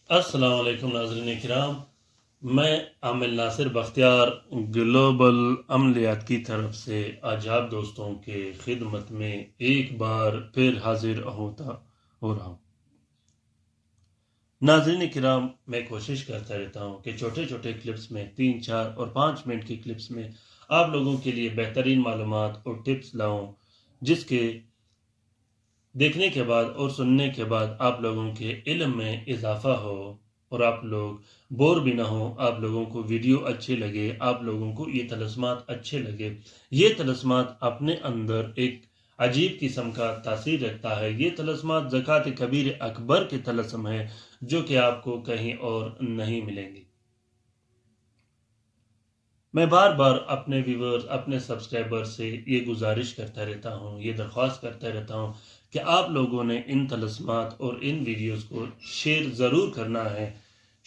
अस्सलाम वालेकुम नाज़रीन किराम। मैं आमिल नासिर बख्तियार ग्लोबल अमलियात की तरफ से आज आप दोस्तों के खिदमत में एक बार फिर हाजिर होता हो रहा हूँ। नाज़रीन किराम, मैं कोशिश करता रहता हूँ कि छोटे छोटे क्लिप्स में 3, 4 और 5 मिनट की क्लिप्स में आप लोगों के लिए बेहतरीन मालूमात और टिप्स लाऊं, जिसके देखने के बाद और सुनने के बाद आप लोगों के इल्म में इजाफा हो और आप लोग बोर भी ना हो, आप लोगों को वीडियो अच्छे लगे, आप लोगों को ये तलस्मात अच्छे लगे। ये तलस्मात अपने अंदर एक अजीब किस्म का तासीर रखता है। ये तलस्मात ज़कात कबीर अकबर के तलस्म है, जो कि आपको कहीं और नहीं मिलेंगे। मैं बार बार अपने व्यूवर्स, अपने सब्सक्राइबर से ये गुजारिश करता रहता हूँ, ये दरख्वास्त करता रहता हूँ कि आप लोगों ने इन तलस्मात और इन वीडियोस को शेयर ज़रूर करना है।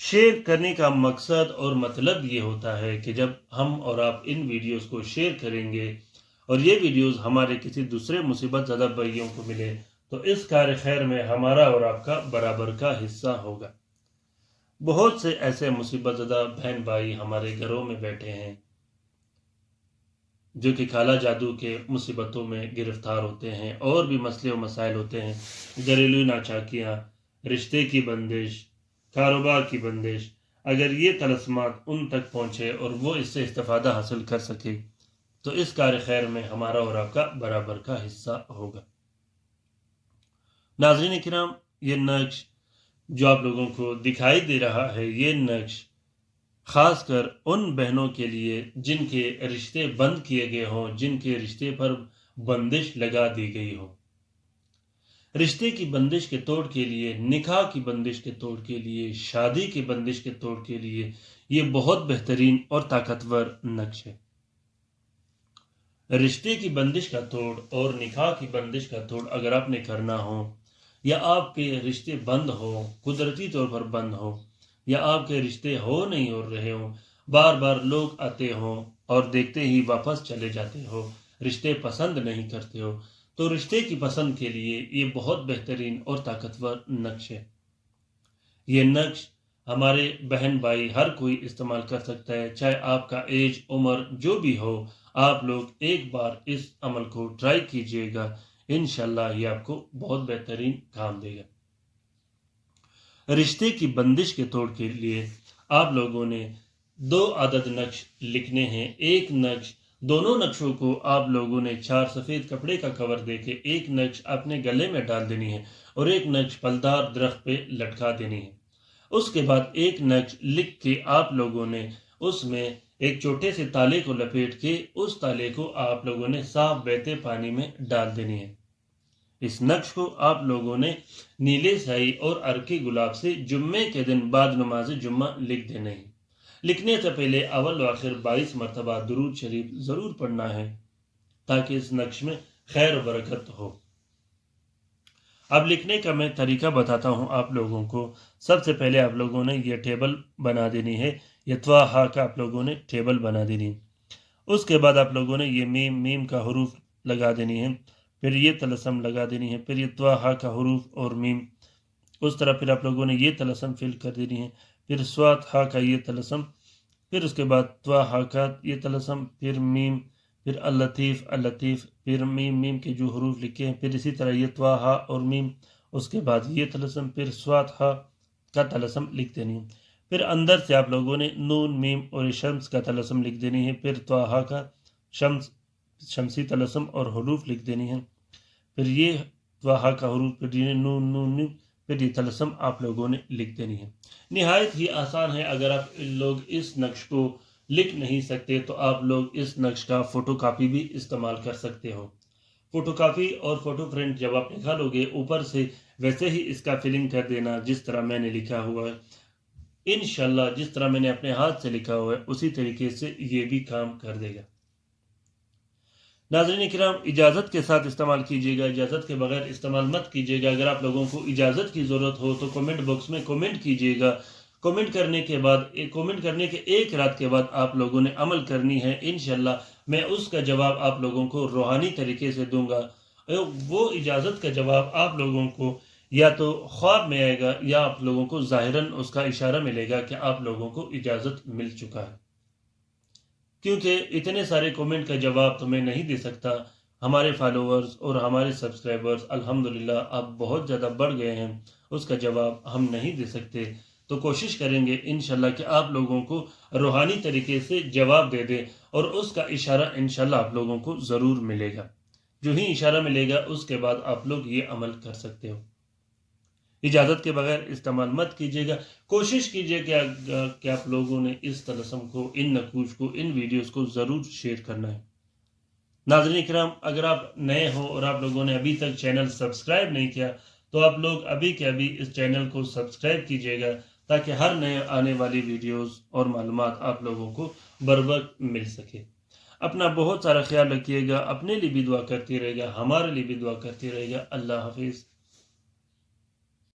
शेयर करने का मकसद और मतलब ये होता है कि जब हम और आप इन वीडियोस को शेयर करेंगे और ये वीडियोस हमारे किसी दूसरे मुसीबत ज़दा भाइयों को मिले, तो इस कार्य खैर में हमारा और आपका बराबर का हिस्सा होगा। बहुत से ऐसे मुसीबत ज़दा बहन भाई हमारे घरों में बैठे हैं, जो कि काला जादू के मुसीबतों में गिरफ्तार होते हैं, और भी मसले और मसाइल होते हैं, घरेलू नाचाकियाँ, रिश्ते की बंदिश, कारोबार की बंदिश। अगर ये तलस्मात उन तक पहुँचे और वो इससे इस्तेफादा हासिल कर सके, तो इस कार्य खैर में हमारा और आपका बराबर का हिस्सा होगा। नाज़रीन किराम, ये नक्श जो आप लोगों को दिखाई दे रहा है, ये नक्श खासकर उन बहनों के लिए जिनके रिश्ते बंद किए गए हों, जिनके रिश्ते पर बंदिश लगा दी गई हो। रिश्ते की बंदिश के तोड़ के लिए, निकाह की बंदिश के तोड़ के लिए, शादी की बंदिश के तोड़ के लिए ये बहुत बेहतरीन और ताकतवर नक्श है। रिश्ते की बंदिश का तोड़ और निकाह की बंदिश का तोड़ अगर आपने करना हो, या आपके रिश्ते बंद हो, कुदरती तौर पर बंद हो, या आपके रिश्ते हो नहीं हो रहे हो, बार बार लोग आते हो और देखते ही वापस चले जाते हो, रिश्ते पसंद नहीं करते हो, तो रिश्ते की पसंद के लिए ये बहुत बेहतरीन और ताकतवर नक्श है। ये नक्श हमारे बहन भाई हर कोई इस्तेमाल कर सकता है, चाहे आपका एज उम्र जो भी हो। आप लोग एक बार इस अमल को ट्राई कीजिएगा, इंशाल्लाह ये आपको बहुत बेहतरीन काम देगा। रिश्ते की बंदिश के तोड़ के लिए आप लोगों ने 2 अदद नक्श लिखने हैं। एक नक्श, दोनों नक्शों को आप लोगों ने 4 सफ़ेद कपड़े का कवर देके एक नक्श अपने गले में डाल देनी है और एक नक्श फलदार दरख्त पे लटका देनी है। उसके बाद एक नक्श लिख के आप लोगों ने उसमें एक छोटे से ताले को लपेट के उस ताले को आप लोगों ने साफ बहते पानी में डाल देनी है। इस नक्श को आप लोगों ने नीले स्याही और अरके गुलाब से जुम्मे के दिन बाद नमाज जुम्मा लिख देना है। लिखने से पहले अव्वल व आखिर 22 मरतबा दुरूद शरीफ ज़रूर पढ़ना है, ताकि इस नक्श में खैर और बरकत हो। अब लिखने का मैं तरीका बताता हूँ आप लोगों को। सबसे पहले आप लोगों ने ये टेबल बना देनी है, ये त्वा हा का आप लोगों ने टेबल बना देनी है। उसके बाद आप लोगों ने ये मीम का हरूफ लगा देनी है, फिर ये तलसम लगा देनी है, फिर ये त्वा हा का हरूफ और मीम उस तरह, फिर आप लोगों ने ये तलसम फिल कर देनी है, फिर स्वात हा का ये तलसम, फिर उसके बाद त्वा हा का ये तलसम, फिर मीम, फिर अल-लतीफ़ अल-लतीफ़, फिर मीम के जो हरूफ लिखे हैं, फिर इसी तरह ये त्वा हा और मीम, उसके बाद ये तलसम, फिर स्वात हा का तलसम लिख देनी है। फिर अंदर से आप लोगों ने नून मीम और शम्स का तलसम लिख देनी है, फिर त्वा हा का शमसी तलसम और हरूफ लिख देनी है, फिर ये त्वा हा का हरूफ, फिर ये नून नून नून, फिर ये तलसम आप लोगों ने लिख देनी है। निहायत ही आसान है। अगर आप लोग इस नक्श को लिख नहीं सकते तो आप लोग इस नक्श का फ़ोटो कापी भी इस्तेमाल कर सकते हो। फ़ोटो कापी और फ़ोटो प्रिंट जब आप निकालोगे, ऊपर से वैसे ही इसका फिलिंग कर देना जिस तरह मैंने लिखा हुआ है। इंशाल्लाह जिस तरह मैंने अपने हाथ से लिखा हुआ है उसी तरीके से ये भी काम कर देगा। नाज़रीन किराम, इजाज़त के साथ इस्तेमाल कीजिएगा, इजाज़त के बगैर इस्तेमाल मत कीजिएगा। अगर आप लोगों को इजाज़त की ज़रूरत हो तो कमेंट बॉक्स में कमेंट कीजिएगा। कमेंट करने के बाद, कमेंट करने के एक रात के बाद आप लोगों ने अमल करनी है। इंशाल्लाह मैं उसका जवाब आप लोगों को रूहानी तरीके से दूंगा। वो इजाज़त का जवाब आप लोगों को یا تو خواب میں آئے گا یا آپ لوگوں کو ظاہراً اس کا اشارہ ملے گا کہ آپ لوگوں کو اجازت مل چکا ہے. کیونکہ اتنے سارے کومنٹ کا جواب تو میں نہیں دے سکتا. ہمارے فالوورز اور ہمارے سبسکرائبرز الحمدللہ اب بہت زیادہ بڑھ گئے ہیں، اس کا جواب ہم نہیں دے سکتے. تو کوشش کریں گے انشاءاللہ کہ آپ لوگوں کو روحانی طریقے سے جواب دے دیں، اور اس کا اشارہ انشاءاللہ آپ لوگوں کو ضرور ملے گا. جو ہی اشارہ ملے گا اس کے بعد آپ لوگ یہ عمل کر سکتے ہو. اجازت کے بغیر استعمال مت کیجیے گا. کوشش کیجیے کہ آپ لوگوں نے اس طلسم کو، ان نقوش کو، ان ویڈیوز کو ضرور شیئر کرنا ہے. ناظرین کرام، اگر آپ نئے ہو اور آپ لوگوں نے ابھی تک چینل سبسکرائب نہیں کیا تو آپ لوگ ابھی کے ابھی اس چینل کو سبسکرائب کیجیے گا، تاکہ ہر نئے آنے والی ویڈیوز اور معلومات آپ لوگوں کو بروقت مل سکے. اپنا بہت سارا خیال رکھیے گا، اپنے لیے بھی دعا کرتے رہے گا، ہمارے لیے بھی دعا کرتے رہے گا. اللہ حافظ.